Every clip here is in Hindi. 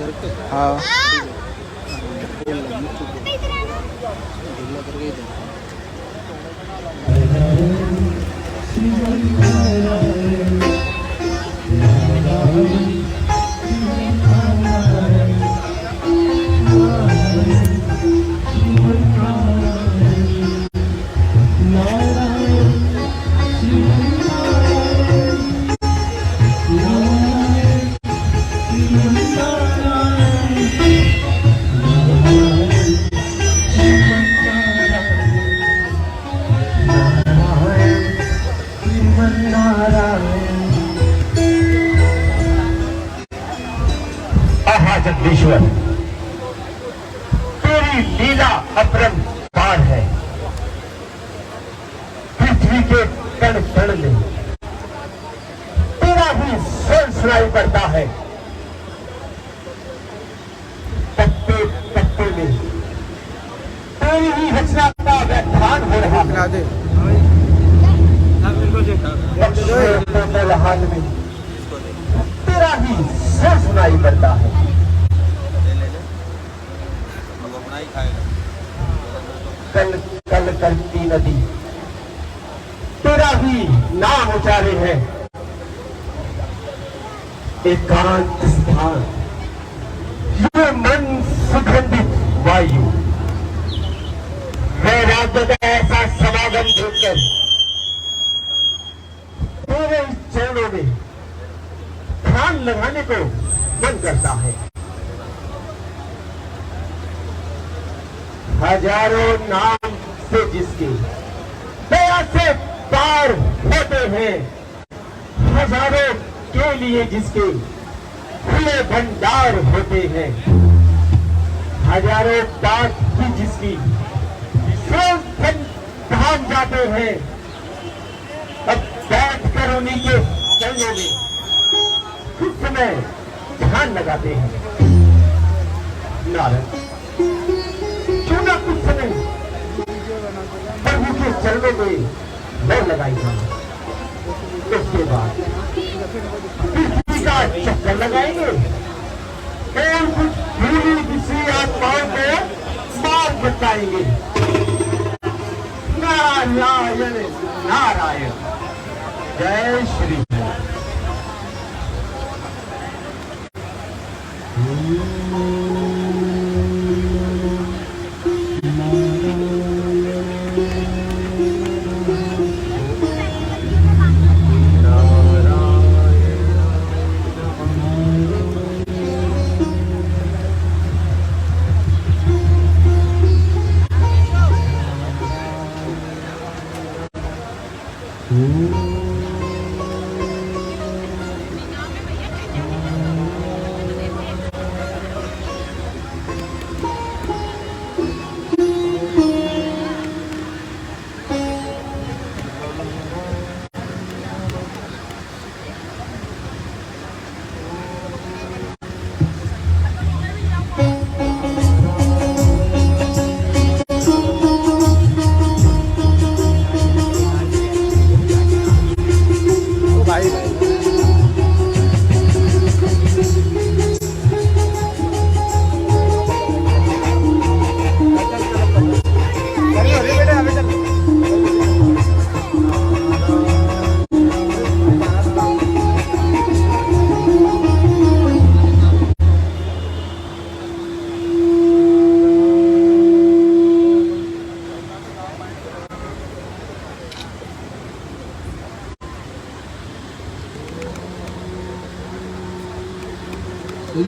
हाँ जगदीश्वर, तेरी लीला अपरंपार है। पृथ्वी के कण कण में तेरा ही स्वर सुनाई पड़ता है। पत्ते पत्ते में तेरी ही रचना का व्याख्यान हो रहा है। हाल में तेरा ही स्वर सुनाई पड़ता है। कल कल करती नदी तेरा ही नाम उचारे है। एकांत स्थान, ये मन सुगंधित वायु, वैराग्य का ऐसा समागम देखकर तेरे चरणों में ध्यान लगाने को मन करता है। हजारों नाम से जिसके दया से पार होते हैं, हजारों के लिए जिसके खुले भंडार होते हैं, हजारों डाक की जिसकी स्वयं धाम जाते हैं। अब बैठ कर उन्हीं के चरणों में कुछ समय ध्यान लगाते हैं। नारद क्यों ना कुछ समय प्रभु के चरणों में लौ लगाई जाए। उसके बाद पृथ्वी का चक्कर लगाएंगे और कुछ भूली किसी आत्माओं को मार बताएंगे। नारायण नारायण, जय श्री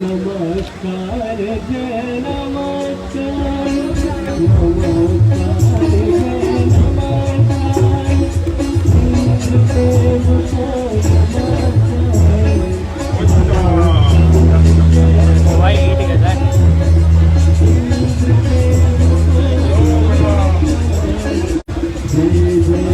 नमस्कार जय नमस्कार, नमस्कार जय नमस्कार, इंद्रदेव को नमस्कार। भाई ठीक है सर। जय जय जय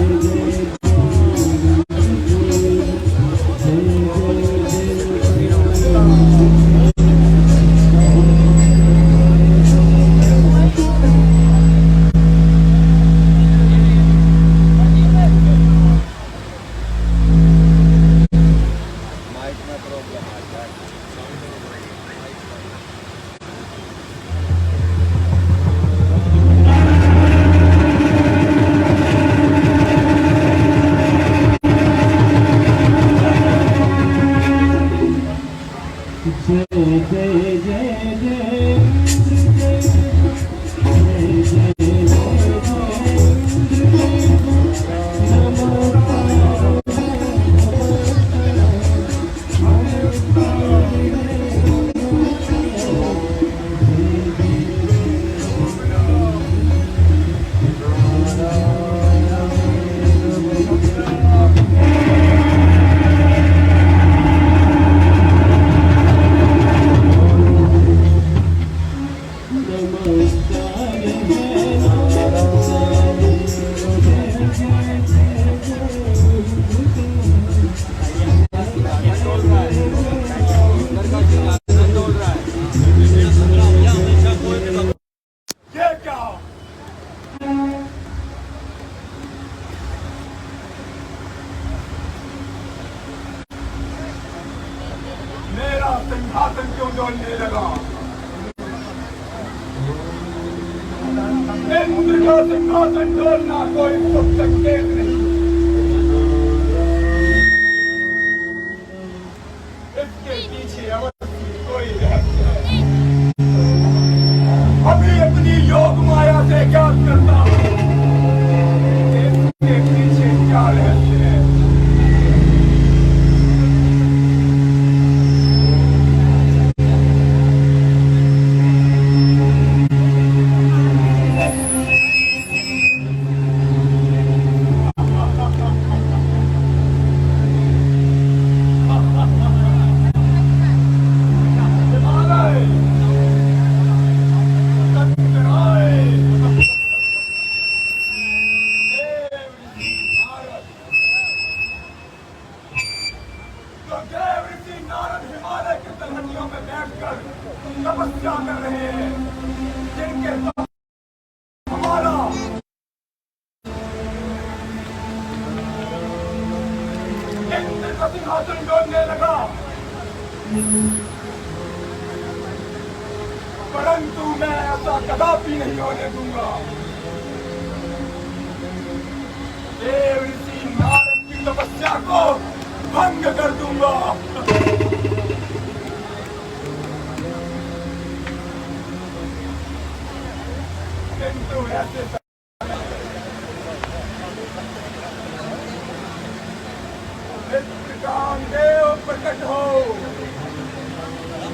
जय जय जय जय इंद्र जय जय जय मेरा सिंहासन क्यों डोलने लगा? इंद्र का सिंहासन डोलना कोई शुभ संकेत नहीं। इसके पीछे अवश्य कोई रहस्य है। अभी अपनी योग माया से ज्ञात करता हूँ इसके पीछे क्या रहस्य है। तपस्या कर रहे हैं जिनके हमारा इंद्र का सिंहासन डोलने लगा, परंतु मैं ऐसा कदापि नहीं होने दूंगा। देव ऋषि नारद की तपस्या को भंग कर दूंगा। किंतु ऐसे देव प्रकट हो,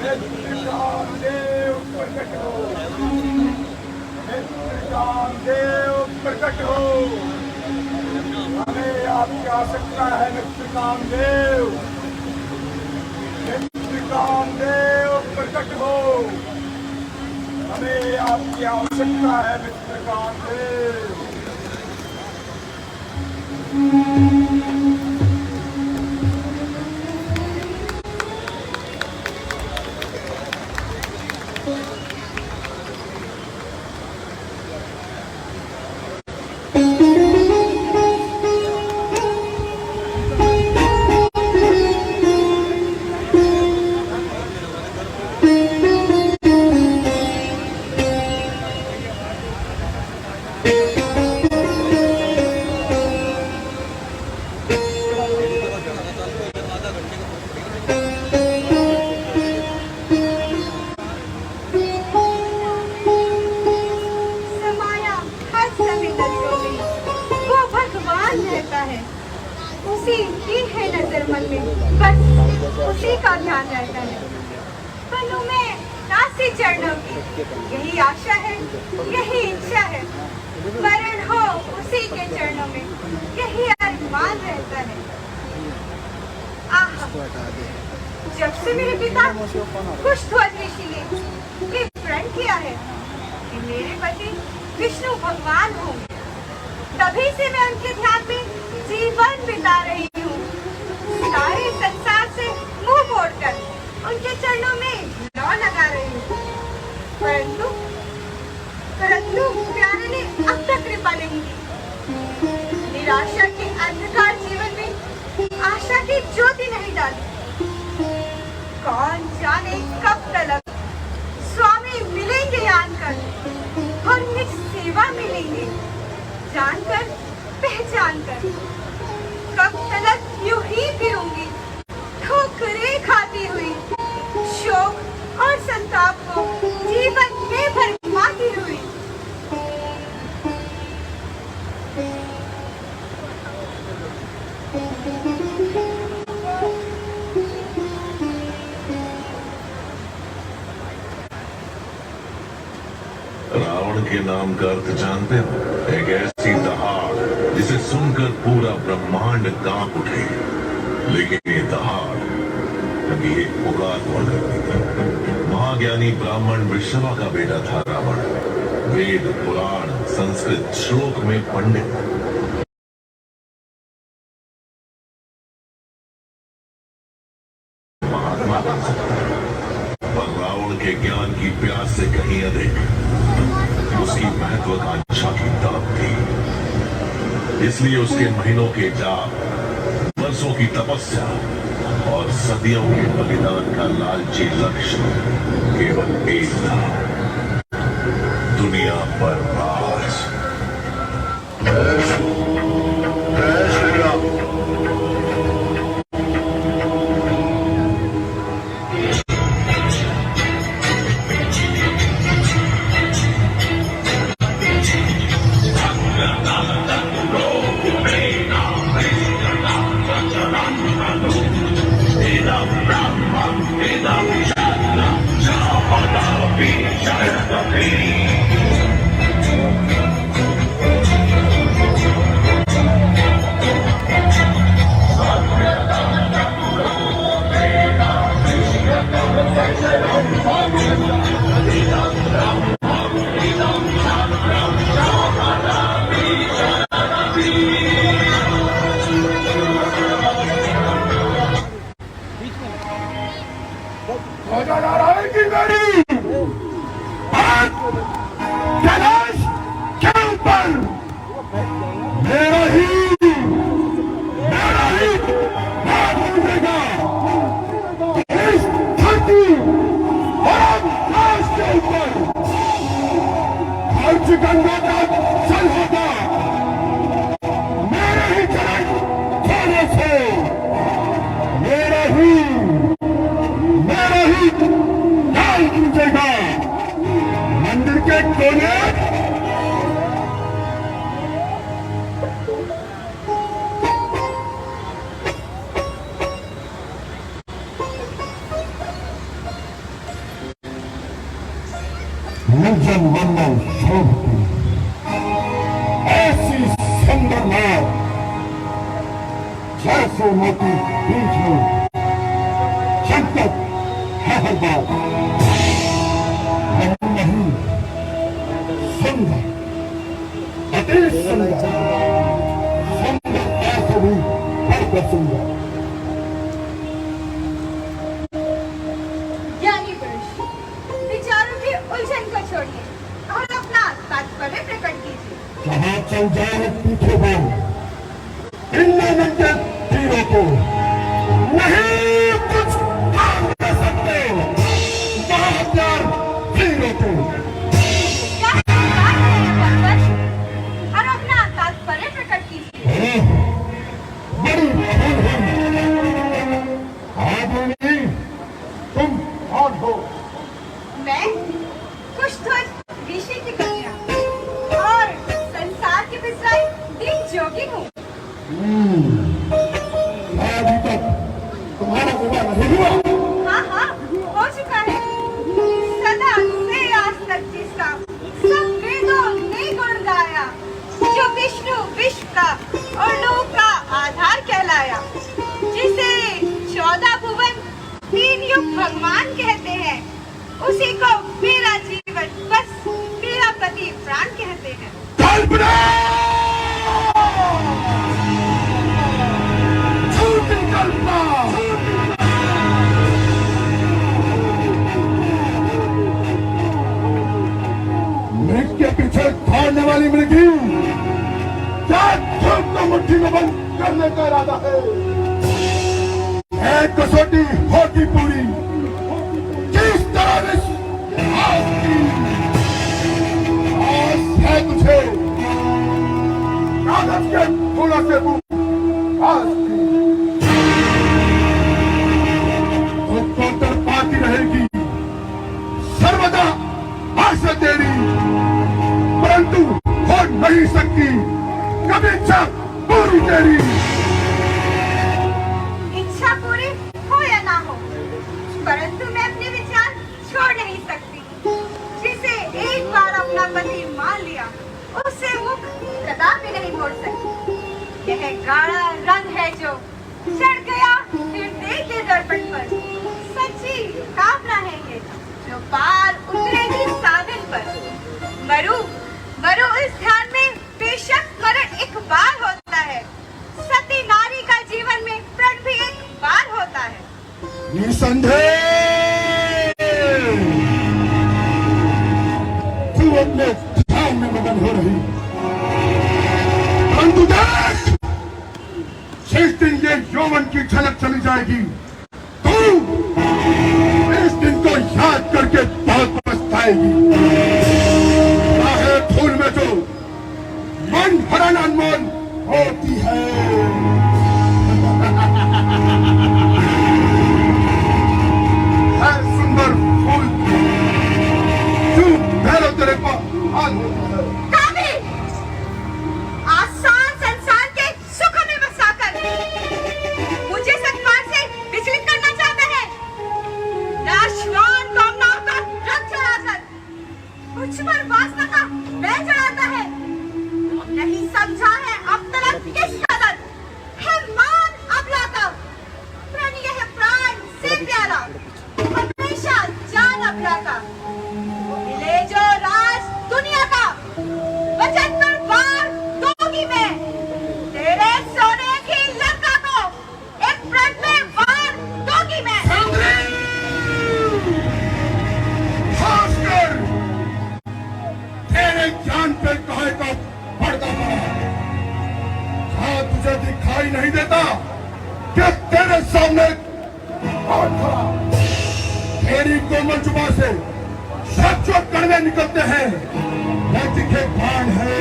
देव प्रकट हो, देव प्रकट हो। हमें आपकी आवश्यकता है मित्रकाम देव, मित्रकाम देव प्रकट हो। हमें आपकी आवश्यकता है मित्रकाम देव। उसी की है नजर मन में, बस उसी का ध्यान रहता है। पलों में दासी चरणों की यही आशा है, यही इच्छा है। मरण हो उसी के चरणों में, यही अरमान रहता है। आह, जब से मेरे पिता कुशध्वज ऋषि ने ये प्रण किया है कि मेरे पति विष्णु भगवान होंगे, तभी से मैं उनके ध्यान में जीवन बिता रही हूँ। सारे संसार से मुंह मोड़कर उनके चरणों में लौ लगा रही हूँ, परंतु प्यारे ने अब तक कृपा नहीं की। निराशा के अंधकार जीवन में आशा की ज्योति नहीं डाली। कौन जाने कब तलक स्वामी मिलेंगे आनकर और निज सेवा मिलेंगे जानकर पहचान कर। कब तलक यूं ही फिरूंगी ठोकरें खाती हुई, शोक रावण के नाम का अर्थ जानते हो? एक ऐसी दहाड़ जिसे सुनकर पूरा ब्रह्मांड कांप उठे। लेकिन ये दहाड़ कभी एक पुकार हुआ करती थी। महाज्ञानी ब्राह्मण विश्रवा का बेटा था रावण। वेद पुराण संस्कृत श्लोक में पंडित, महात्मा बन सकता है, पर रावण के ज्ञान की प्यास से कहीं अधिक उसकी महत्वाकांक्षा की तड़प थी। इसलिए उसके महीनों के जाप, वर्षों की तपस्या और सदियों के बलिदान का लालची लक्ष्य केवल एक था, दुनिया पर राज। जय श्री राम। ध्वजा लहराएगी मेरी कैलाश के ऊपर। मेरा ही नाम उठेगा इस धरती और आकाश के ऊपर। हर गंगा का जल होगा मेरे ही चरण खोने से। मेरा ही लाल गूंजेगा मंदिर के कोने। मुझे मंगल शोभती ऐसी सुंदर नाव जैसे मोती बीच में चमकत है हर बात। नहीं सुंदर, अति सुंदर, सुंदर ऐसे भी बढ़कर सुंदर। ज्ञानी पुरुष, विचारों की उलझन को छोड़िए और अपना तात्पर्य प्रकट कीजिए। जहाँ चल जाए पीछे बन इनमें मिलते तीरों को नहीं कुछ काम कर सकते। वहाँ हथियार तीरों को। क्या बात है भगवान? और अपना तात्पर्य प्रकट कीजिए। बड़ी भूल हुई। आदमी तुम कौन हो? मैं कुशध्वज ऋषि की कन्या और संसार की पिसराई दीन जोगी हूँ। अभी तक तुम्हारा विवाह नहीं हुआ? हाँ, हो चुका है। सदा से आज तक जिसका सब वेदों ने गुण गाया, जो विष्णु विश्व का और लोक का आधार कहलाया, जिसे 14 भुवन 3 युग भगवान कहते हैं, उसी को मेरा जीवन बस मेरा पति प्राण कहते हैं। कल्पना! झूठी कल्पना! मृग के पीछे दौड़ने वाली मृगी, क्या झूठ को मुट्ठी में बंद करने का इरादा है? एक कसौटी होगी पूरी, किस तरह आज की आस है तुझे, कागज के फूलों से आज की तो पाती रहेगी सर्वदा आशा तेरी, परंतु हो नहीं सकती कभी इच्छा पूरी तेरी। इच्छा पूरी हो या ना हो, परंतु मैं अपने विचार छोड़ नहीं सकती। जिसे एक बार अपना पति निसंदेह तू अपने ध्यान में मगन हो रही, परंतु देख जिस दिन ये यौवन की झलक चली जाएगी तू इस दिन को याद करके बहुत पछताएगी। चाहे फूल में जो मन हरण अनमोल होती है, सुंदर फूल तू भैरव तेरे को हाल होती है। काबिल, आसान संसार के सुख में बसाकर मुझे सत्कार से विचलित करना चाहता है। नाशवान कामनाओं का रंग चढ़ाकर मुझ पर वासना का बैल चढ़ाता है। नहीं समझा है अब तक किस कदर है मान अबला का प्रणय है प्राण से प्यारा, हमेशा जान अबला का मिले जो राज दुनिया का, वचन पर वार दोगी मैं तेरे सोने की लंका को, एक प्रण में वार दोगी मैं। खासकर तेरे ज्ञान पे कहे का पर्दा पड़ा, हाँ तुझे दिखाई नहीं देता कि तेरे सामने कौन खड़ा। तेरी कोमल जुबान से सच जो कड़वे निकलते हैं वह दिखे बाण है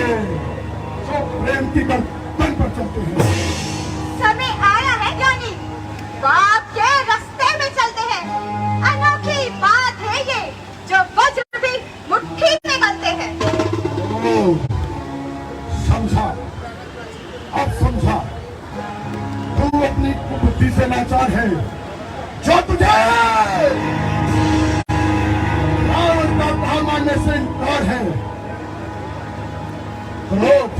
जो प्रेम की गर्दन पर चलते हैं। समय आया है ज्ञानी, बाप के रास्ते में चलते हैं। अनोखी बात है ये जो वज्र भी मुट्ठी में गलते हैं। ओ, समझा, अब समझा तू अपनी बुद्धि से लाचार है जो तुझे रावण का कहा मानने से इनकार है। क्रोध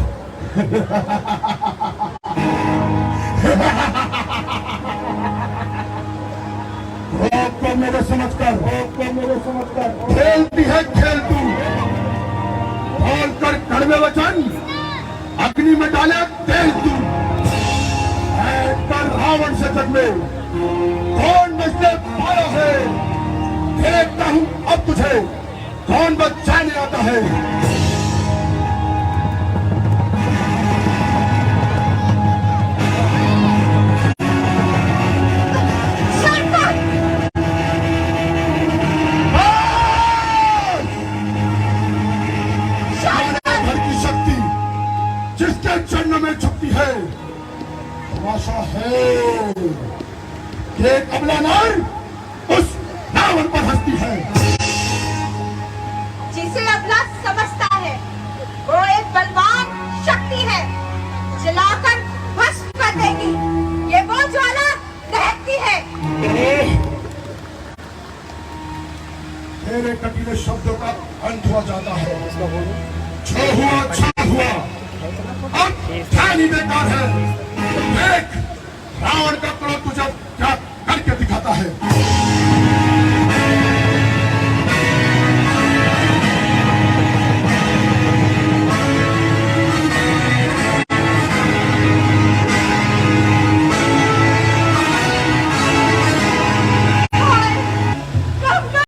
क्रोध को मेरे समझकर खेलती है खेल तू, बोलकर कड़वे वचन अग्नि में डाले तेल तू। कर रावण से जग में कौन मुझसे पाया है, देखता हूं अब तुझे कौन बचाने आता है। भर की शक्ति जिसके चरणों में झुकती है, आशा है कि एक अबला नार उस रावण पर हंसती है। जिसे अबला समझता है वो एक बलवान शक्ति है, जलाकर भस्म कर देगी ये वो ज्वाला दहकती है। तेरे कटीले शब्दों का अंत हुआ जाता है। जो हुआ अच्छा हुआ, अब ध्यान ही बेकार है। देख रावण का